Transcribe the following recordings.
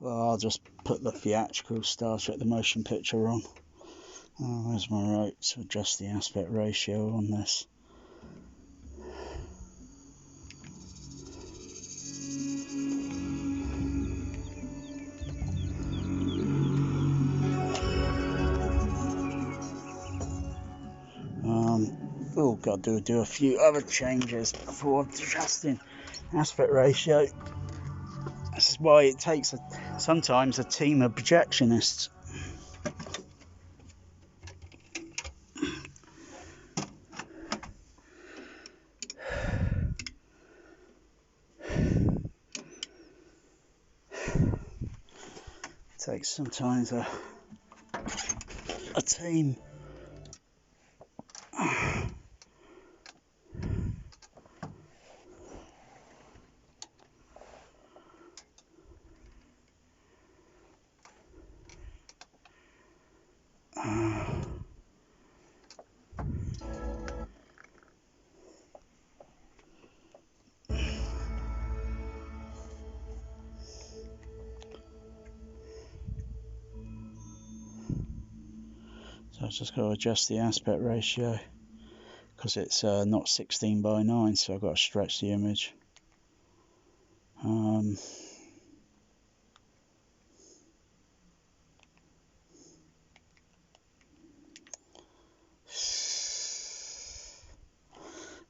Well, I'll just put the theatrical Star Trek the motion picture on. Oh, there's my rope to adjust the aspect ratio on this. Oh, got to do a few other changes before adjusting aspect ratio. This is why it takes sometimes a team of projectionists. It takes sometimes a team. So I've just got to adjust the aspect ratio because it's not 16:9, so I've got to stretch the image.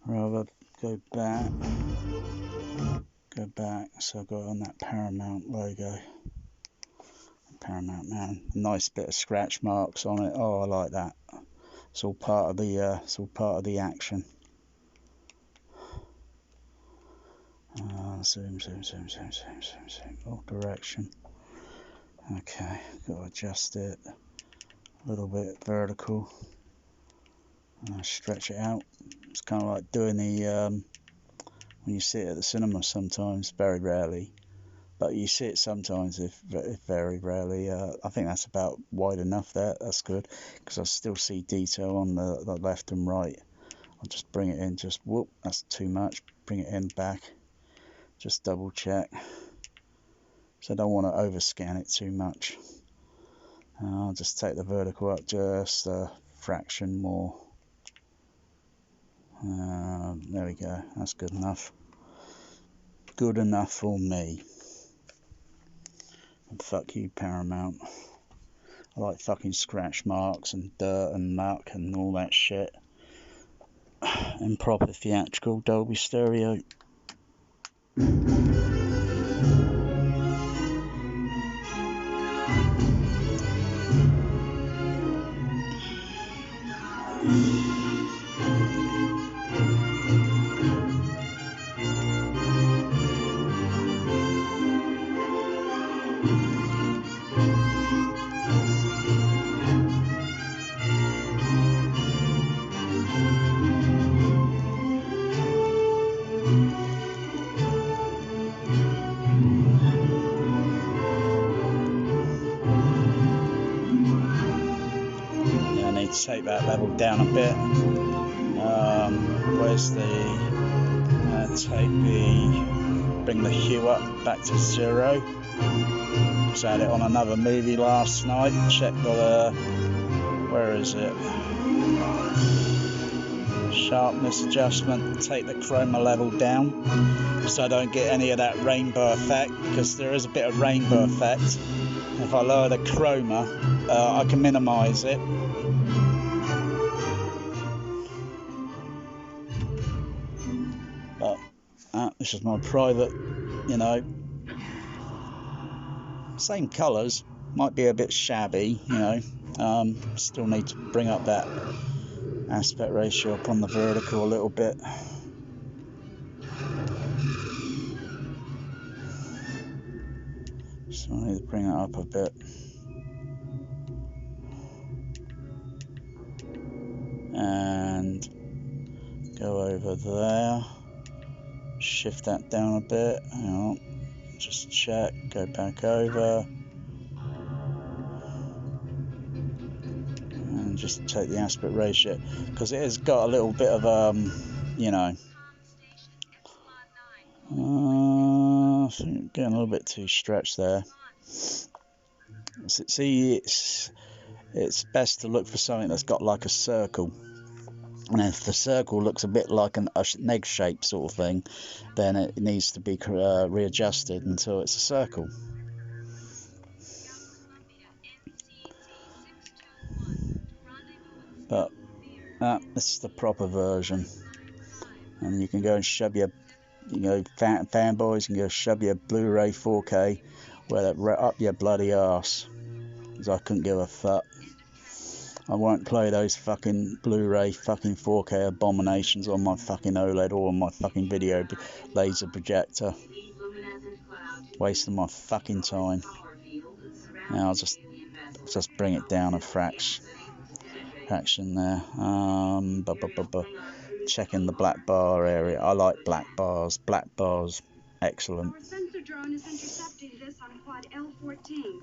Rather go back, so I've got on that Paramount logo. Paramount Man, nice bit of scratch marks on it. Oh, I like that. It's all part of the action. Zoom. All direction. Okay, got to adjust it a little bit vertical. Stretch it out. It's kind of like doing the when you see it at the cinema sometimes, very rarely, but you see it sometimes, if very rarely. I think that's about wide enough there. That's good, because I still see detail on the left and right. I'll just bring it in, just whoop, that's too much. Bring it in, back, just double check. So I don't want to overscan it too much. I'll just take the vertical up just a fraction more. There we go, that's good enough. Good enough for me. And fuck you, Paramount. I like fucking scratch marks and dirt and muck and all that shit. And proper theatrical Dolby stereo. Take that level down a bit. Where's the bring the hue up back to 0. Just had it on another movie last night. Check the where is it? Sharpness adjustment. Take the chroma level down so I don't get any of that rainbow effect, because there is a bit of rainbow effect. If I lower the chroma, I can minimize it. This is my private, same colours, might be a bit shabby, still need to bring up that aspect ratio up on the vertical a little bit. So I need to bring it up a bit. And go over there. Shift that down a bit. Hang on. Just check. Go back over. And just take the aspect ratio, because it has got a little bit of I think getting a little bit too stretched there. See, it's best to look for something that's got like a circle. And if the circle looks a bit like an egg shape sort of thing, then it needs to be readjusted until it's a circle. But this is the proper version. And you can go and shove your, fanboys can go shove your Blu-ray 4K up your bloody arse. Because I couldn't give a fuck. I won't play those fucking Blu-ray fucking 4K abominations on my fucking OLED or on my fucking video laser projector. Wasting my fucking time. Now I'll just bring it down a fraction there. Checking the black bar area. I like black bars. Black bars, excellent. Our sensor drone is intercepting this on quad L14.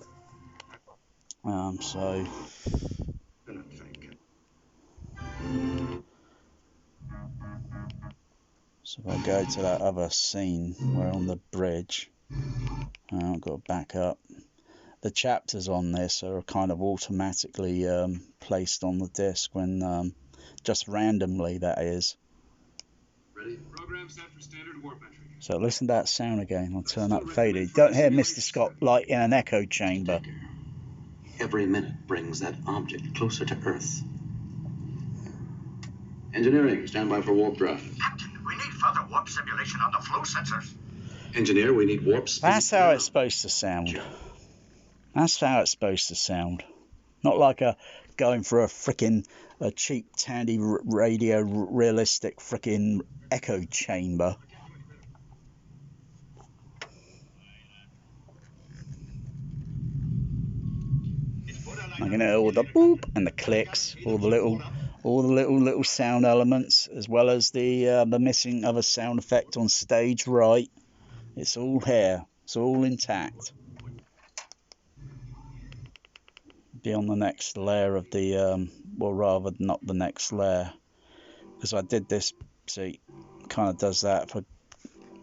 So if I go to that other scene, we're on the bridge. I've got to back up. The chapters on this are kind of automatically placed on the disc when just randomly, that is. Ready? Program set for standard warp entry. So listen to that sound again. I'll turn up faded. Don't hear Mr. Scott like in an echo chamber. Every minute brings that object closer to Earth. Engineering, stand by for warp drive. Captain, we need further warp simulation on the flow sensors. Engineer, we need warp speed. That's how it's supposed to sound. That's how it's supposed to sound. Not like going for a cheap Tandy radio realistic frickin' echo chamber. I can hear all the boop and the clicks, all the little sound elements, as well as the missing other sound effect on stage right. It's all here. It's all intact. Be on the next layer of the well, rather not the next layer, because I did this. See, kind of does that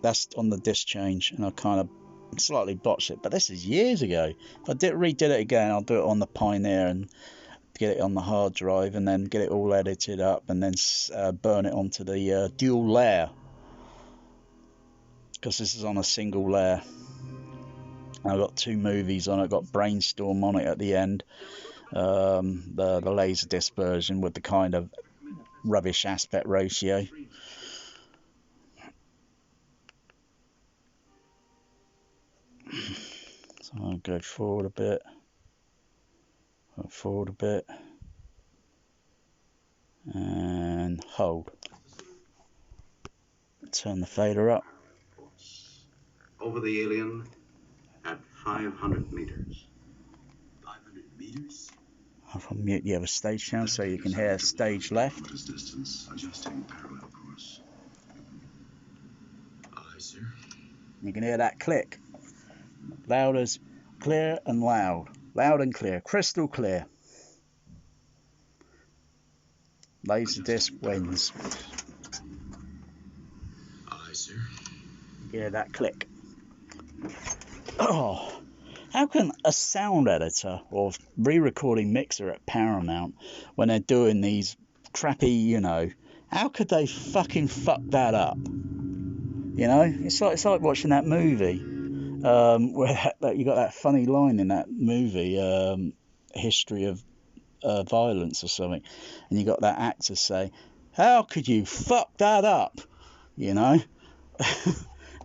that's on the disc change, and I kind of slightly botched it, but this is years ago. If I redid it again, I'll do it on the Pioneer and get it on the hard drive, and then get it all edited up, and then burn it onto the dual layer, because this is on a single layer. I've got two movies on it. I've got Brainstorm on it at the end, the Laserdisc version with the kind of rubbish aspect ratio. So I'll go forward a bit, and hold. Turn the fader up. Over the alien at 500 meters. 500 meters? I'll mute the other stage sound so you can hear stage left. Distance, adjusting parallel course. Aye, sir. You can hear that click. Loud as clear and loud. Loud and clear. Crystal clear. Laserdisc wins. Aye, sir. Yeah, that click. Oh, how can a sound editor or re-recording mixer at Paramount, when they're doing these crappy, how could they fucking fuck that up? It's like watching that movie, where you got that funny line in that movie, History of Violence or something, and you got that actor say, "How could you fuck that up?"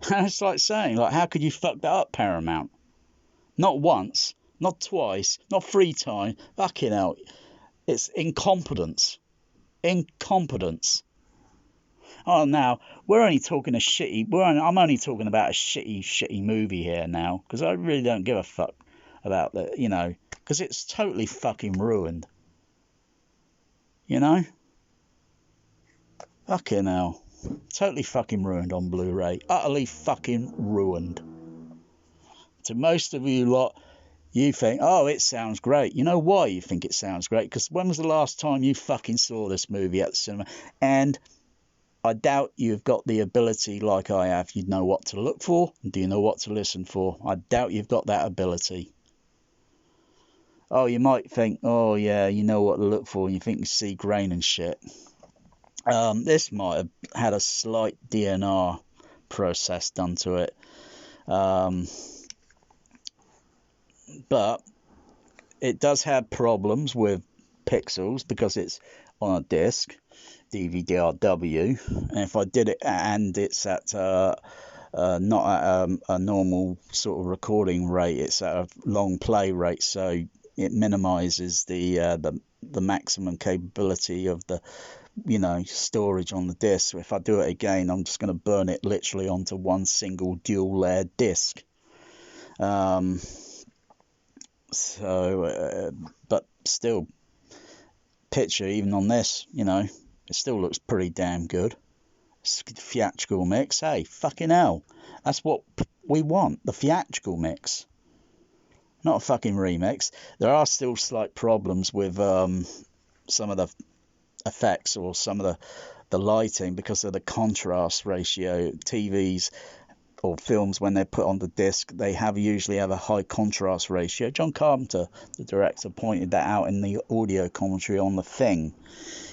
And it's like saying, how could you fuck that up, Paramount? Not once, not twice, not 3 times. Fucking hell. It's incompetence. Incompetence. Oh, now, we're only talking I'm only talking about a shitty movie here now, because I really don't give a fuck about that, because it's totally fucking ruined. Fucking hell. Totally fucking ruined on Blu-ray. Utterly fucking ruined. To most of you lot, you think, oh, it sounds great. You know why you think it sounds great? Because when was the last time you fucking saw this movie at the cinema? And I doubt you've got the ability like I have. You know what to look for, and do you know what to listen for? I doubt you've got that ability. Oh, you might think, oh yeah, you know what to look for, and you think you see grain and shit. This might have had a slight DNR process done to it, but it does have problems with pixels because it's on a disc, DVD-RW, and if I did it and it's at not at a normal sort of recording rate, it's at a long play rate, so it minimizes the maximum capability of the storage on the disc. So if I do it again, I'm just going to burn it literally onto one single dual layered disc. But still, picture even on this, it still looks pretty damn good. Theatrical mix, hey, fucking hell, that's what we want, the theatrical mix, not a fucking remix. There are still slight problems with some of the effects or some of the lighting because of the contrast ratio. TVs or films, when they're put on the disc, they usually have a high contrast ratio. John Carpenter, the director, pointed that out in the audio commentary on The Thing,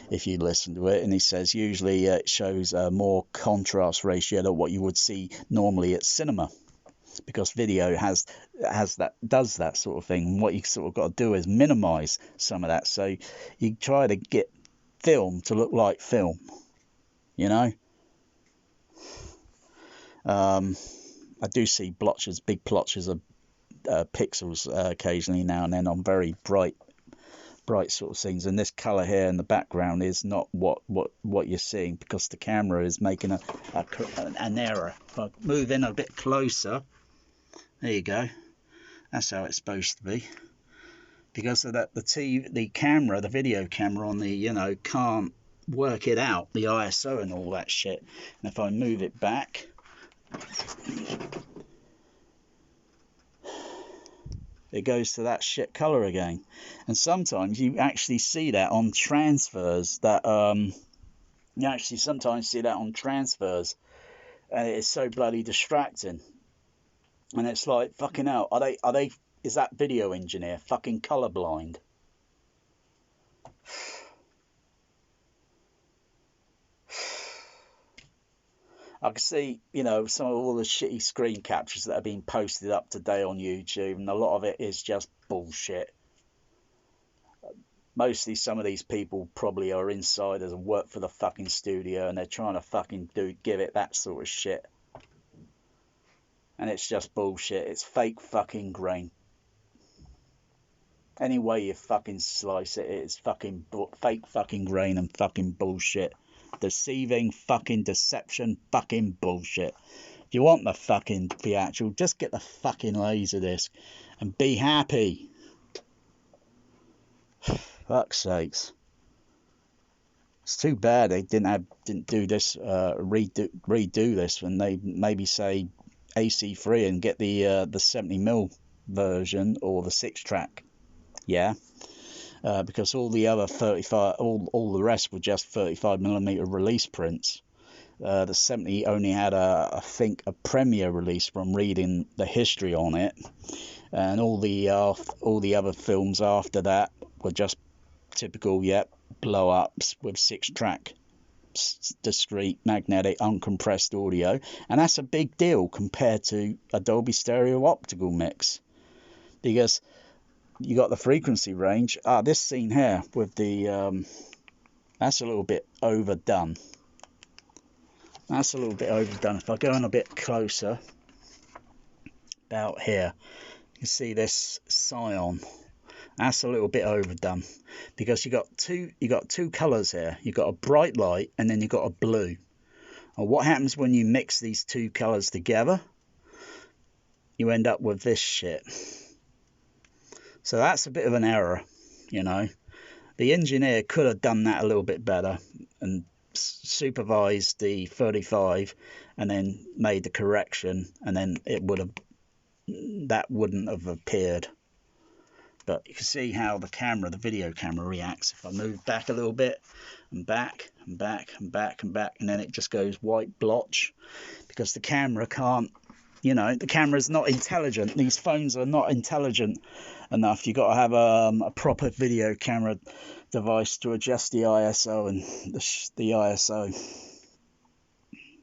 if you listen to it, and he says usually it shows a more contrast ratio than what you would see normally at cinema, because video does that sort of thing. And what you sort of got to do is minimize some of that, so you try to get film to look like film, I do see big blotches of pixels occasionally now and then on very bright sort of scenes, and this color here in the background is not what you're seeing because the camera is making an error. If I move in a bit closer, there you go, that's how it's supposed to be, because of that the video camera on the can't work it out, the ISO and all that shit. And if I move it back, it goes to that shit color again. And sometimes you actually see that on transfers, and it's so bloody distracting. And it's like, fucking hell, is that video engineer fucking colorblind? I can see, some of all the shitty screen captures that have been posted up today on YouTube, and a lot of it is just bullshit. Mostly some of these people probably are insiders and work for the fucking studio, and they're trying to fucking give it that sort of shit. And it's just bullshit. It's fake fucking grain. Any way you fucking slice it, it's fucking fake fucking grain and fucking bullshit. Deceiving fucking deception fucking bullshit. If you want the fucking theatrical, just get the fucking Laserdisc and be happy. Fuck's sakes. It's too bad they didn't do this, redo this, and they maybe say AC3 and get the 70mm version or the 6-track. Yeah. Because all the other 35, all the rest were just 35mm release prints. The 70 only had I think a premiere release from reading the history on it, and all the other films after that were just typical, blow ups with 6-track discrete magnetic uncompressed audio, and that's a big deal compared to a Dolby Stereo optical mix, because you got the frequency range. This scene here with the that's a little bit overdone. If I go in a bit closer, about here, you can see this scion. That's a little bit overdone, because you got two colors here. You got a bright light and then you got a blue. And what happens when you mix these two colors together? You end up with this shit. So that's a bit of an error, The engineer could have done that a little bit better and supervised the 35 and then made the correction, and then that wouldn't have appeared. But you can see how the video camera reacts. If I move back a little bit, and back, and back, and back, and back, and then it just goes white blotch, because the camera can't, the camera's not intelligent. These phones are not intelligent enough. You've got to have a proper video camera device to adjust the ISO and the ISO.